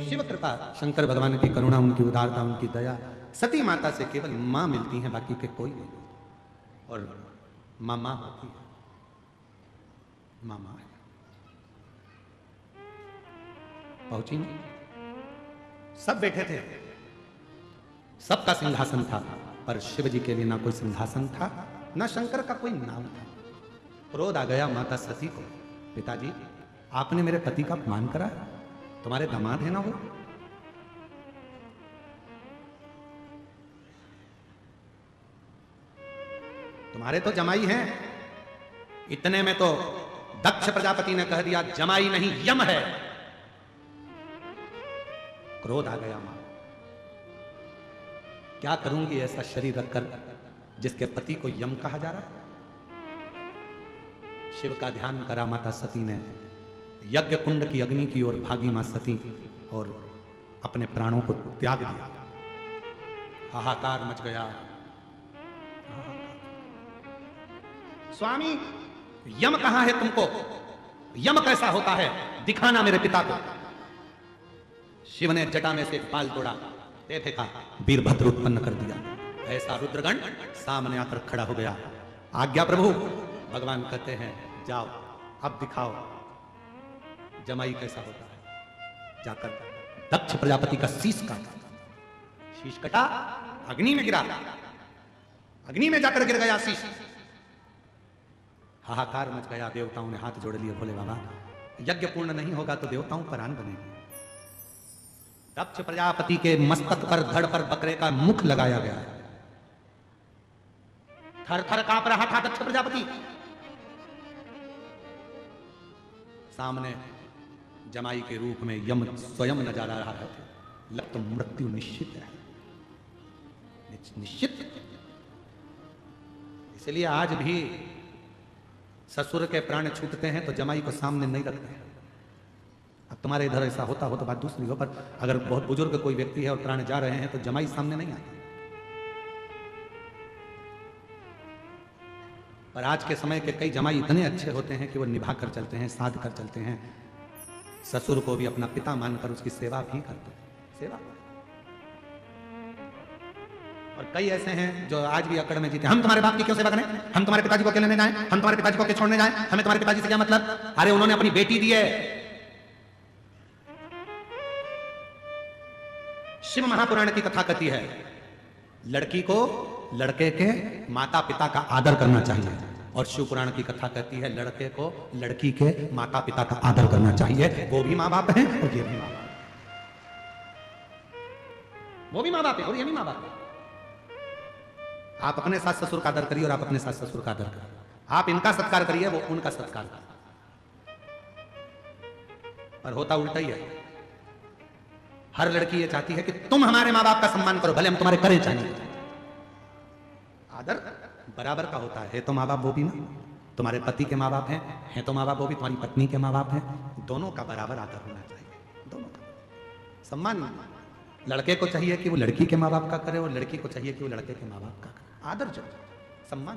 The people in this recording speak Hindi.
शिव कृपा, शंकर भगवान की करुणा, उनकी उदारता, उनकी दया, सती माता से केवल मां मिलती है, बाकी के कोई नहीं। और मां मां होती है, मां मां है। पहुंची नहीं, सब बैठे थे, सबका सिंहासन था, पर शिव जी के लिए ना कोई सिंहासन था, ना शंकर का कोई नाम था। क्रोध आ गया माता सती को, पिताजी आपने मेरे पति का अपमान करा, तुम्हारे दामाद है ना वो, तुम्हारे तो जमाई हैं। इतने में तो दक्ष प्रजापति ने कह दिया जमाई नहीं यम है। क्रोध आ गया मां, क्या करूंगी ऐसा शरीर रखकर जिसके पति को यम कहा जा रहा है। शिव का ध्यान करा माता सती ने, यज्ञ कुंड की अग्नि की ओर भागी मां सती और अपने प्राणों को त्याग दिया। हाहाकार मच गया। स्वामी यम कहां है तुमको, यम कैसा होता है, दिखाना मेरे पिता को। शिव ने जटा में से बाल तोड़ा, दे फेंका, वीरभद्र उत्पन्न कर दिया। ऐसा रुद्रगण सामने आकर खड़ा हो गया। आज्ञा प्रभु। भगवान कहते हैं जाओ अब दिखाओ जमाई कैसा होता है। जाकर दक्ष प्रजापति का शीश काटा, शीश कटा, अग्नि में गिरा, अग्नि में जाकर गिर गया शीश। हाहाकार मच गया। देवताओं ने हाथ जोड़ लिए, बोले बाबा यज्ञ पूर्ण नहीं होगा तो देवताओं पर आन बनेगी। दक्ष प्रजापति के मस्तक पर, धड़ पर बकरे का मुख लगाया गया। थर थर कांप रहा था दक्ष प्रजापति। सामने जमाई के रूप में यम स्वयं नजर आ रहा है। लग तो मृत्यु निश्चित है, निश्चित। इसलिए आज भी ससुर के प्राण छूटते हैं तो जमाई को सामने नहीं रखते हैं। अब तुम्हारे इधर ऐसा होता हो तो बात दूसरी हो, पर अगर बहुत बुजुर्ग कोई व्यक्ति है और प्राण जा रहे हैं तो जमाई सामने नहीं आती। पर आज के समय के कई जमाई इतने अच्छे होते हैं कि वो निभा कर चलते हैं, साध कर चलते हैं, ससुर को भी अपना पिता मानकर उसकी सेवा भी करते हैं। सेवा। और कई ऐसे हैं जो आज भी अकड़ में जीते, हम तुम्हारे बाप की क्यों सेवा करें, हम तुम्हारे पिताजी को क्यों लेने जाएं, हम तुम्हारे पिताजी को क्यों छोड़ने जाएं, हमें तुम्हारे पिताजी से क्या मतलब। अरे उन्होंने अपनी बेटी दी है। शिव महापुराण की कथा कहती है लड़की को लड़के के माता पिता का आदर करना चाहिए, और शिव पुराण की कथा कहती है लड़के को लड़की के माता पिता का आदर करना चाहिए। वो भी माँ बाप हैं और ये भी माँ बाप, वो भी माँ बाप है और ये भी माँ बाप है। आप अपने सास ससुर का आदर करिए और आप अपने सास ससुर का आदर करिए। आप इनका सत्कार करिए, वो उनका सत्कार करिए। पर होता उल्टा ही है। हर लड़की ये चाहती है कि तुम हमारे माँ बाप का सम्मान करो, भले हम तुम्हारे करें चाहिए। आदर बराबर का होता है तो माँ बाप वो भी ना, तुम्हारे पति के माँ बाप हैं तो माँ बाप वो भी तुम्हारी पत्नी के माँ बाप हैं। दोनों का बराबर आदर होना चाहिए, दोनों का सम्मान। लड़के को चाहिए कि वो लड़की के माँ बाप का करे और लड़की को चाहिए कि वो लड़के के माँ बाप का करे। आदर जो सम्मान।